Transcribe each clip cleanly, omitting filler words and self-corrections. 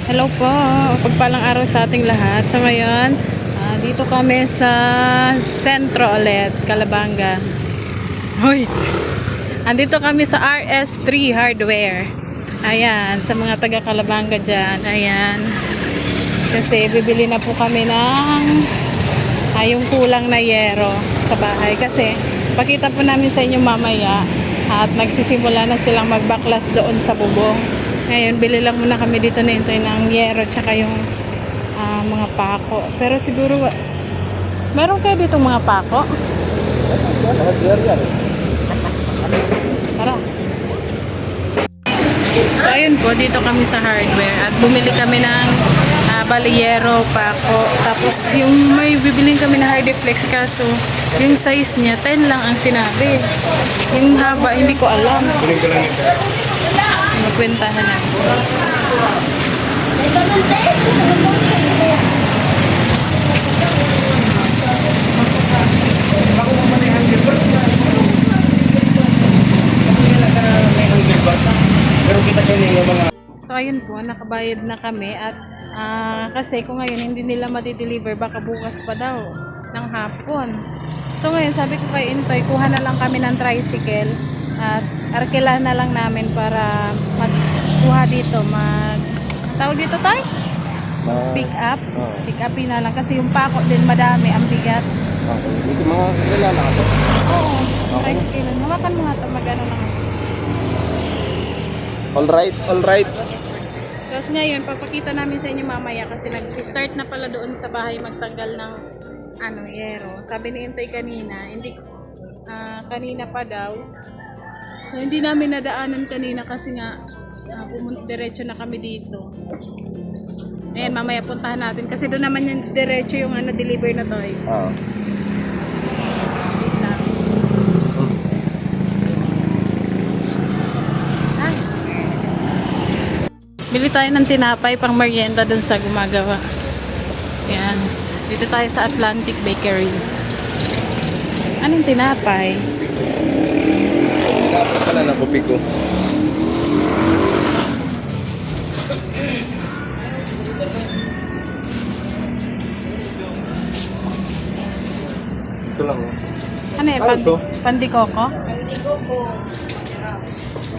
Hello po, pagpalang araw sa ating lahat. So ngayon, dito kami sa sentro ulit, Calabanga. Hoy! Andito kami sa RS3 Hardware. Ayan, sa mga taga Calabanga dyan. Ayan. Kasi bibili na po kami ng yung kulang na yero sa bahay. Kasi pakita po namin sa inyo mamaya at nagsisimula na silang magbaklas doon sa bubong. Ngayon, bili lang muna kami dito na ito ng yero tsaka yung mga pako. Pero siguro, meron kayo dito mga pako? Tara. So, ayun po, dito kami sa hardware at bumili kami ng baliyero, pako. Tapos, yung may bibiling kami na Hardiflex kaso, yung size niya, 10 lang ang sinabi. Yung haba, hindi ko alam. Magkwentahan na. So ayun po, nakabayad na kami at kasi kung ngayon hindi nila ma-deliver, baka bukas pa daw ng hapon. So ngayon sabi ko kay Intoy, kuha na lang kami ng tricycle at arkila na lang namin para magkuha dito, tawag dito tayo? Pick up? Pick upin na lang kasi yung pako din madami, ang bigat. Dito mga kilala ka to? Oo, tricycle. Hawakan mo nga ito, magano lang. Alright. Tapos ngayon, papakita namin sa inyo mamaya kasi nag-start na pala doon sa bahay magtanggal ng yero. Sabi ni Intoy kanina, kanina pa daw. So hindi namin nadaanan kanina kasi nga diretso na kami dito. Ayan, mamaya puntahan natin kasi doon naman yung diretso yung deliver na to eh. Oo. Bili tayo ng tinapay pang merienda doon sa gumagawa. Ayan. Dito tayo sa Atlantic Bakery. Anong tinapay? Tinapay pala na kopi ko. Ito lang. Ano eh? Ano to? Pandikoko?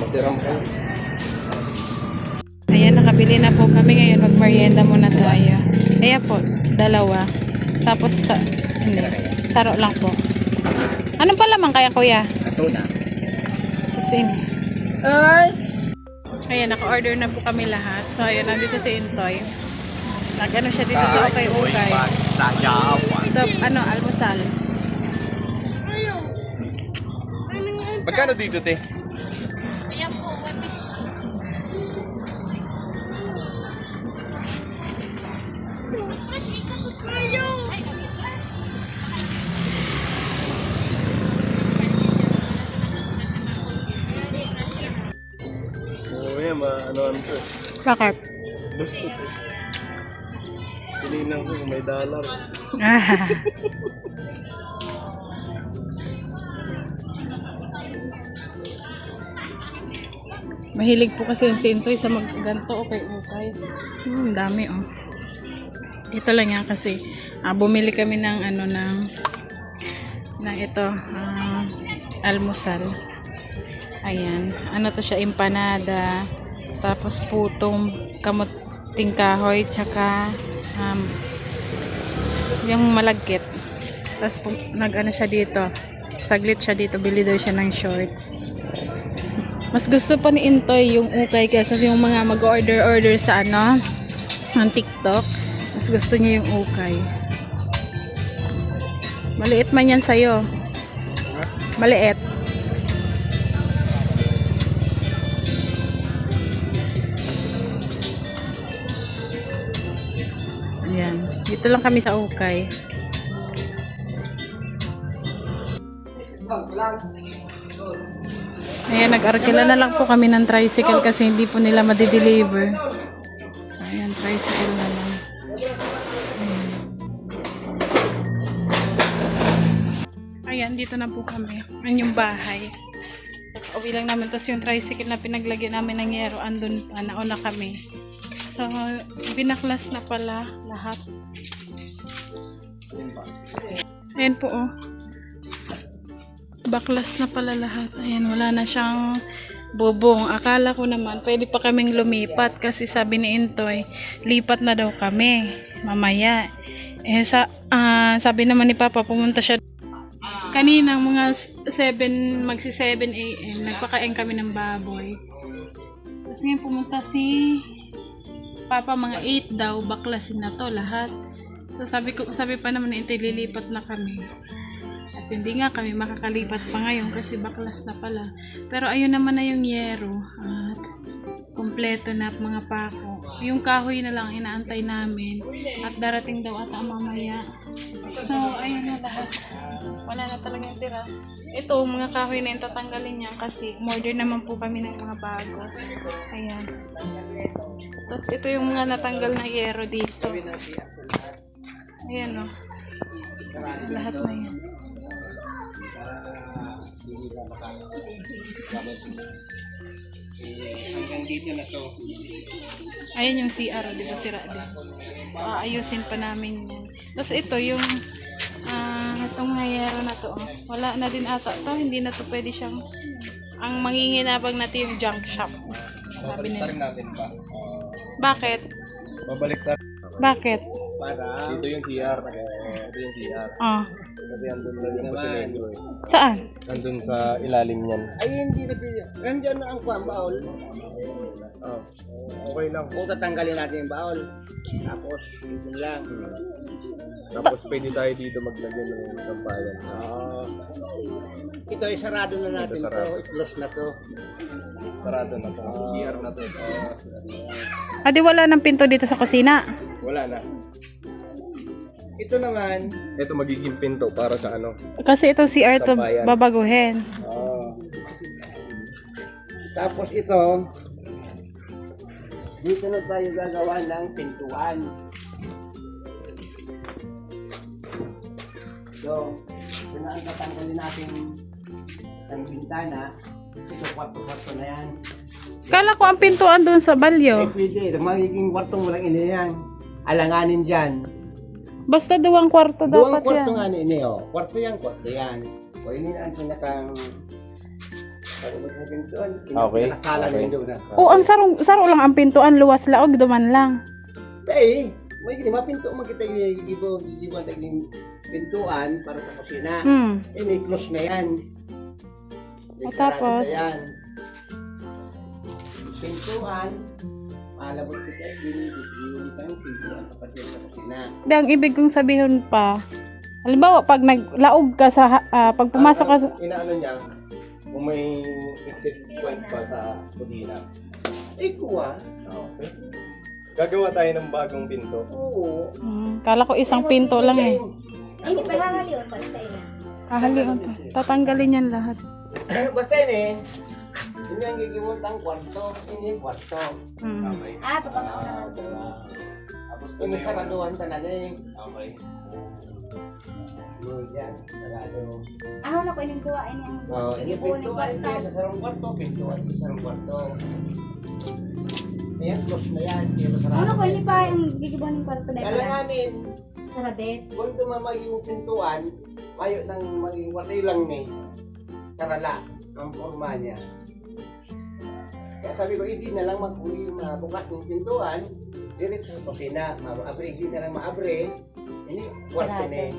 Masiram kayo. Ayan, nakabili na po kami ngayon. Mag-merienda muna tayo. Ayan po, dalawa. Tapos, taro lang po. Anong palaman kaya, kuya? Tuna. Kasi ayan, naka-order na po kami lahat. So, ayan, nandito si Intoy. Nag-ano siya dito sa ukay-ukay. Ito, almusal. Magkano dito, te? Ayan po, Oo, yan. Ano to? bakit? Tinilang ko kung may dollar. Mahilig po kasi yung si Intoy sa magganto ukay-ukay. Dami oh. Ito lang yan kasi bumili kami ng ito almusal. Ayan, to siya, empanada, tapos putong kamuting kahoy, tsaka yung malagkit. Tapos siya dito, saglit siya dito, bili daw siya ng shorts. Mas gusto pa ni Intoy yung ukay kaysa yung mga mag-order sa ng TikTok. Mas gusto niya yung ukay. Maliit man yan sa'yo. Maliit. Ayan. Dito lang kami sa ukay. Ayan, nag-arkila na lang po kami ng tricycle kasi hindi po nila ma-deliver. So, ayan, tricycle na lang. Ayan, dito na po kami. Ayan yung bahay. Uwi lang namin. Tapos yung tricycle na pinaglagyan namin ng yero, andun pa, nauna kami. So, binaklas na pala lahat. Ayan po, oh. Baklas na pala lahat. Ayan, wala na siyang bubong. Akala ko naman, pwede pa kaming lumipat kasi sabi ni Intoy, lipat na daw kami mamaya. Sabi naman ni Papa, pumunta siya kanina mga 7, magsi 7 AM. Nagpakain kami ng baboy. Tapos ngayon pumunta si Papa, mga 8 daw, baklasin na to lahat. So sabi pa naman na Intoy, lilipat na kami. At hindi nga kami makakalipat pa ngayon kasi baklas na pala. Pero ayun naman na yung yero at kompleto na mga pako. Yung kahoy na lang inaantay namin at darating daw ata mamaya. So ayun na lahat. Wala na talagang tira. Ito, mga kahoy na yung tatanggalin niya kasi order naman po kami ng mga bago. Ayan. Tapos ito yung mga natanggal na yero dito. Ayan o. So, lahat na yan. Hanggang dito na to. Ayan yung CR, di ba sira din. So, ayusin pa namin yan. Tapos ito yung itong ngayero na to. Wala na din ata to. Hindi na to pwede siyang ang manginginabang natin yung junk shop. Sabi nila. Rin natin pa. Bakit? Babalik na. Bakit? Para Dito yung CR. Ito yung CR. Oh. Kasi andun na rin kasi medyo eh. Saan? Andun sa ilalim niyan. ay hindi na pili. Nandiyan na ang baul. Oh. Okay lang. O tatanggalin natin yung baul. Tapos dito lang. Tapos pwede tayo dito maglagay ng sampayan. Ito ay sarado na natin Ito, sarado. to. I-close na to. Sarado na to. CR na to. Di wala ng pinto dito sa kusina. Wala na. Ito naman. Ito magiging pinto para sa ano. Kasi ito CR to Sampayan. babaguhin. Tapos ito. Dito na tayo gagawa ng pintuan. So, ito na ang tatanggalin natin ng bintana. Ito, kwarto-kwarto na yan. Kala ko ang pintuan doon sa balyo. Pwede. Magiging kwartong walang ini yan. Alanganin dyan. Basta duwang kwarto Duwang dapat kwarto yan. nga ini, oh. Kwarto yan. O, ini na ang pinakang... Ano ba yung pintuan? Okay. Pinakasala na Okay. yun doon na. O, ang saro lang ang pintuan, luwas laog, duman lang. Eh, may gini, mapinto makita yung gibo taging pintuan para sa kusina. Ini, close na yan. O, tapos? Sarado na yan. Pintuan, malabot kita, yung pintuan kapatid sa kusina. Di, ang ibig kong sabihin pa, halimbawa, pag naglaog ka sa, pag pumasok ka sa, Inaano niya, kung may exit point pa sa kusina. Kuha. Okay. Gagawa tayo ng bagong pinto. Oo. Kala ko isang pinto lang eh. Ano ba? Kahalion pa. Tatanggalin yan lahat. Basta yun eh. Yun yung gigimot ang kwarto. Ini kwarto. Okay. Tapos ini saraduhan talaga eh. Okay. Yan, sarado. Ako na ko ining kuwain yung Ini pintuan din sa sarong kwarto. Pintuan din sa sarong kwarto. Ayan, close na yan. Pero sarado. Ano ko ini pa yung gigibuan ng kwarto dahil pala. Kailanganin. Saradet. Kung tumamag yung pintuan, mayo nang maging wari lang ni karala ang forma niya. Kaya sabi ko, hindi na lang bukas ng pintuan, diretso sa kusina. Maabre, hindi na lang maabre. Ini kwarto Sarado. ni.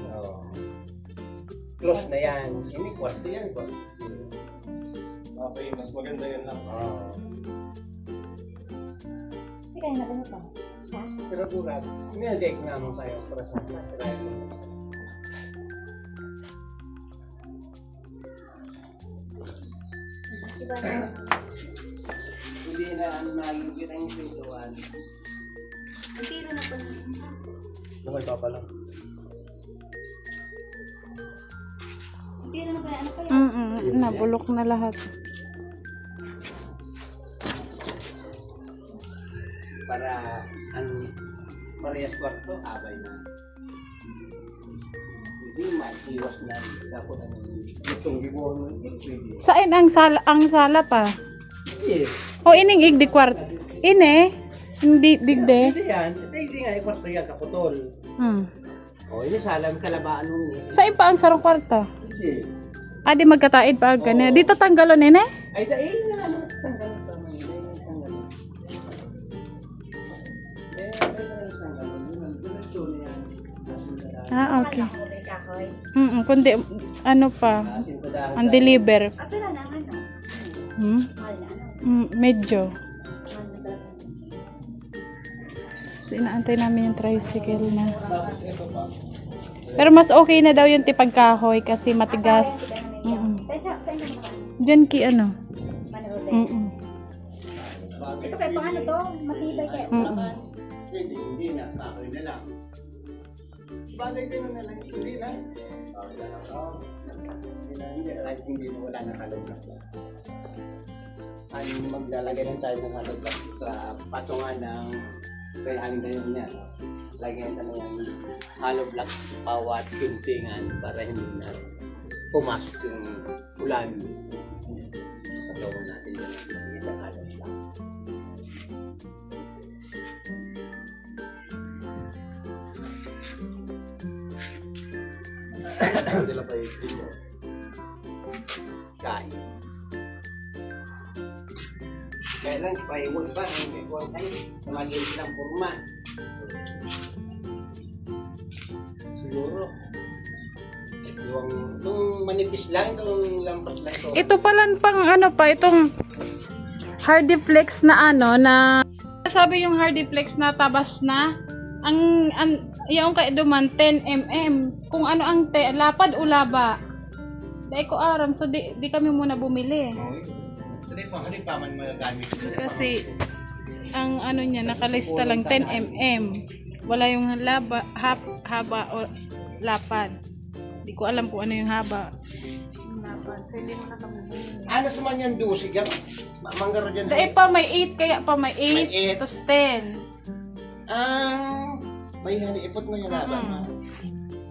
Close na yan. Ini kwarto yan. Okay, mas maganda yun lang. Kasi kaya na ganito. Ha? Pero burat, nilagay ko naman tayo para sa Diba na? hindi na magiging ang pintuan. Ang tiro na pala. Okay pa pala. Ang tiro na pala. Ano pa yun? Nabulok na lahat. Para ang parehas kwarto, abay na. Hindi maiwas na. Dapat ang gustong gibuhon, hindi pwede. Saan ang sala pa? Yes. O ining igdi kwarto. Ine? Hindi, digde. Hindi yan. Hindi nga, kwarto yan, kaputol. O, ini salam kalabaan nung ni. Saan pa ang sarong kwarto? Hindi. Ah, di magkataid pa ang ganyan. Dito tanggalo, nene? Ay, dahil nga, ano, tanggal ito. Tanggal. Ah, okay. Ako may kahoy. Kundi, ano pa, ang deliver. Ato na lang ano. Hmm? Mahal na ano. Medyo. Mahal na talaga. So, inaantay namin yung tricycle na. Pero mas okay na daw yung tipag kahoy kasi matigas. Saan ka naman? Diyan ki ano. Manood. Bakit? Ito kaya paano to? Matibay kaya. Hindi na, kahoy na lang. Bagay din na lang, hindi na. Hindi na wala na kalugak. Ano maglalagay lang tayo ng kalugak sa patungan ng kaya aling na yun niya. Lagyan tayo ng hollow block bawat kuntingan para hindi na pumasok yung ulan. Pagawin natin yung isang hollow block. Sila pa yung dito. Kain. Kaya lang, paiwan pa. May kuwan kayo. Namagin silang forma. Siguro. Itong manipis lang, itong lampas lang ito. Ito pala pang ano pa, itong Hardiflex na ano, na sabi yung Hardiflex na tabas na, ang yung kay duman 10 mm. Kung ano ang lapad o laba. Dahil ko aram, so di kami muna bumili. Hindi pa man magagamit. Kasi ang ano niya nakalista lang 10 mm. Wala yung haba o lapad. Hindi ko alam kung ano yung haba. Yung lapad. So hindi mo na kami bumili. Ano sa man yan, dusig yan? Manggaro dyan. Dahil pa may 8, kaya pa may May 8, 8. tapos 10. May ipot mo yung laban.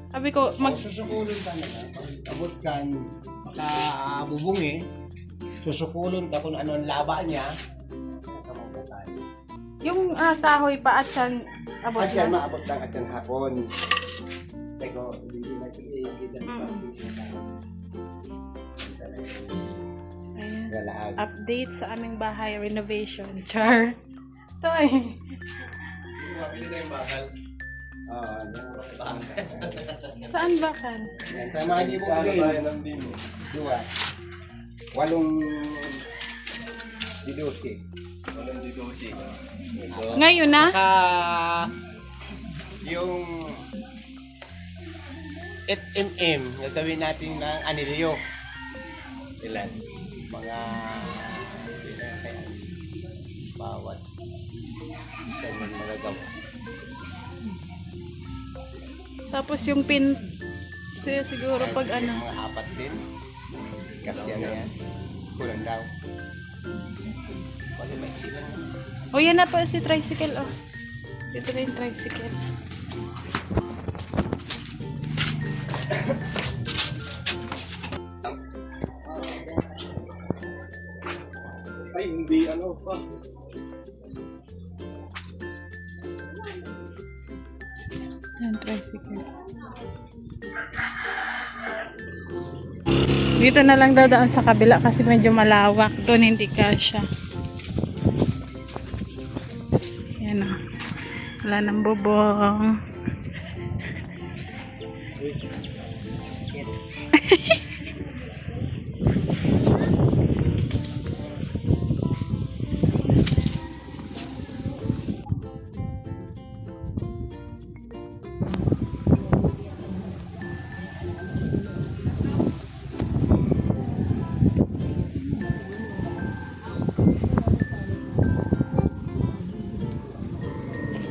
Sabi ko, Susukulon ka na. Abot kan, makabubungi. Susukulon ka kung ano ang laba niya. yung kahoy pa at siyang abot At yan, na. maabot lang at yan hapon. Teko, hindi natin i-gitan pa. Ayan. Galaag. Update sa aming bahay renovation. Char. Ito eh. Mabili na yung bakal. Saan ba kan? Yan, sa mga Ano tayo gibong ng din eh. dua. 8 didosi. Walang didosi. Ngayon na? Yung 8 mm, gagawin natin ng anilyo. Ilan? Mga ilan kaya bawat isa ng magagawa. Tapos yung pin siguro pag ano. Mga 4 din. Kasi ano yan. Kulang daw. Pwede may silang. O yan na pa si tricycle oh. Dito na yung tricycle. Ay, hindi ano pa. Yan, tricycle. Dito na lang dadaan sa kabila kasi medyo malawak. Doon hindi kasya. Yan o. Wala nang bubong.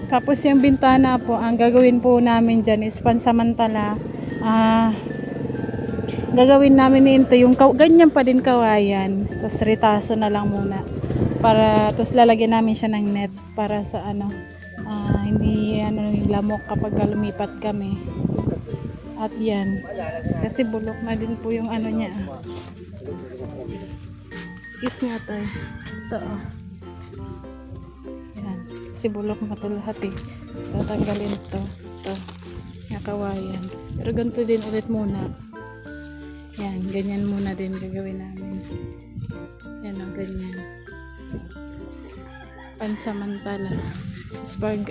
Tapos yung bintana po, ang gagawin po namin dyan is pansamantala. Gagawin namin nito yung ganyan pa din kawayan. Tapos ritaso na lang muna. Tapos lalagyan namin siya ng net para sa ano, hindi yung lamok kapag lumipat kami. At yan. Kasi bulok na din po yung ano niya. Excuse nga tayo. Ito oh. Yan. Kasi bulok na ito lahat eh. Tatanggalin to. Ito. Yung kawayan. Pero ganito din ulit muna. Yan, ganyan muna din gagawin namin. Yan o, ganyan. Pansamantala. Tapos pag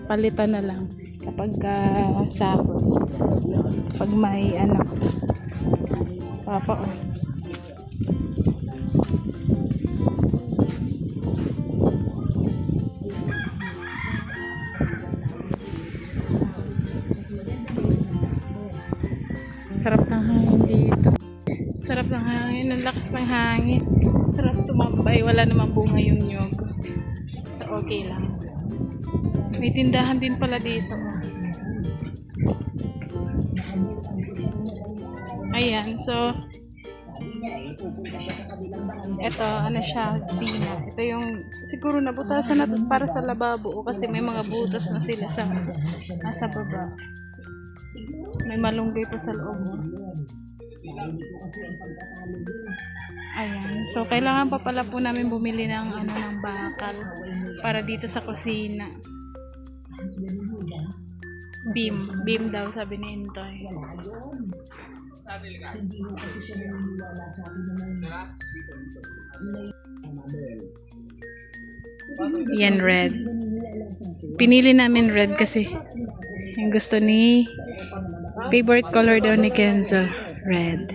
palitan na lang kapag sahod. Pag may papa o. Sarap ng hangin dito. Sarap ng hangin. Ang lakas ng hangin. Sarap tumambay. Wala namang bunga yung nyog. So, okay lang. May tindahan din pala dito. Ayan. So, ito, siya, kusina. Ito yung, siguro nabutasan na to para sa lababo. Kasi may mga butas na sila sa baba. May malunggay pa sa loob. Ayan. So, kailangan pa pala po namin bumili ng ng bakal para dito sa kusina. Beam daw, sabi ni Intoy. Yan, red. Pinili namin red kasi yung gusto ni favorite color daw ni Kenzo, red.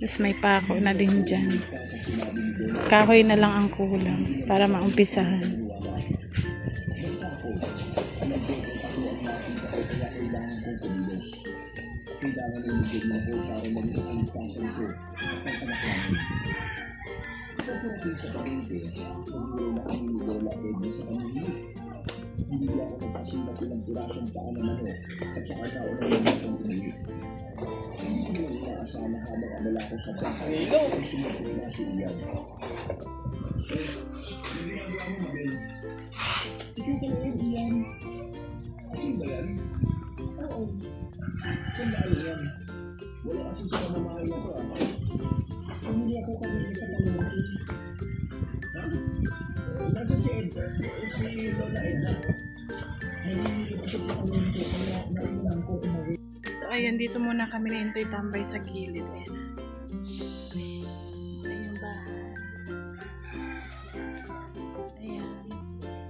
Tapos may pako na din dyan. Kahoy na lang ang kulang para maumpisahan. So ayan, dito muna kami na Intoy tambay sa gilid. Ayan. Sa inyong bahay. Ayan.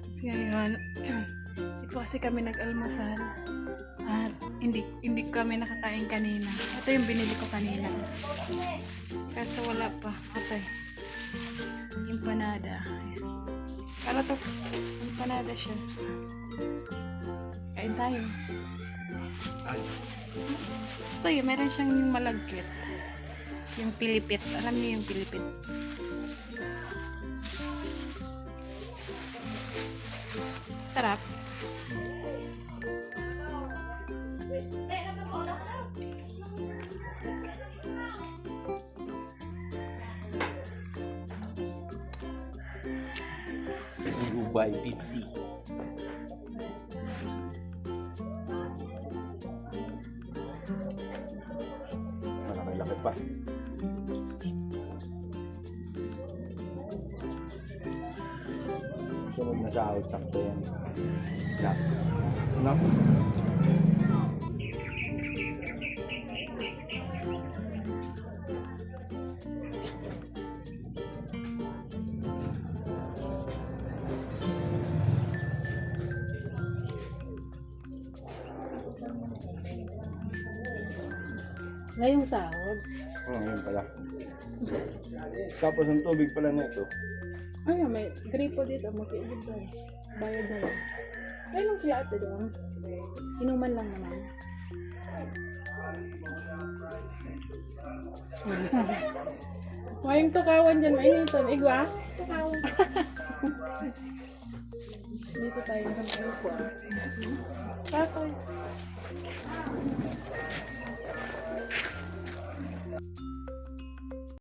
Kasi ngayon, ito kasi kami nag-almusal. At hindi kami nakakain kanina. Ito yung binili ko kanina. Kaso wala pa. Ito empanada. Ayan. Para to, empanada siya. Kain tayo. Gusto yun, meron siyang yung malagkit. Yung pilipit. Alam niyo yung pilipit. Sarap. By Pepsi. Malaki pa. Sunod na sahod, sakto yan. Stop. No? Ngayong sahod. Oo, yun pala. Tapos ang tubig pala na ito. Ay, may gripo dito. Makiigib doon. Bayad na lang. Ay, nung sila ate doon. Inuman lang naman. Mayong tukawan dyan. Mainitan. Igwa? Tukawan. Dito tayo. Tatay.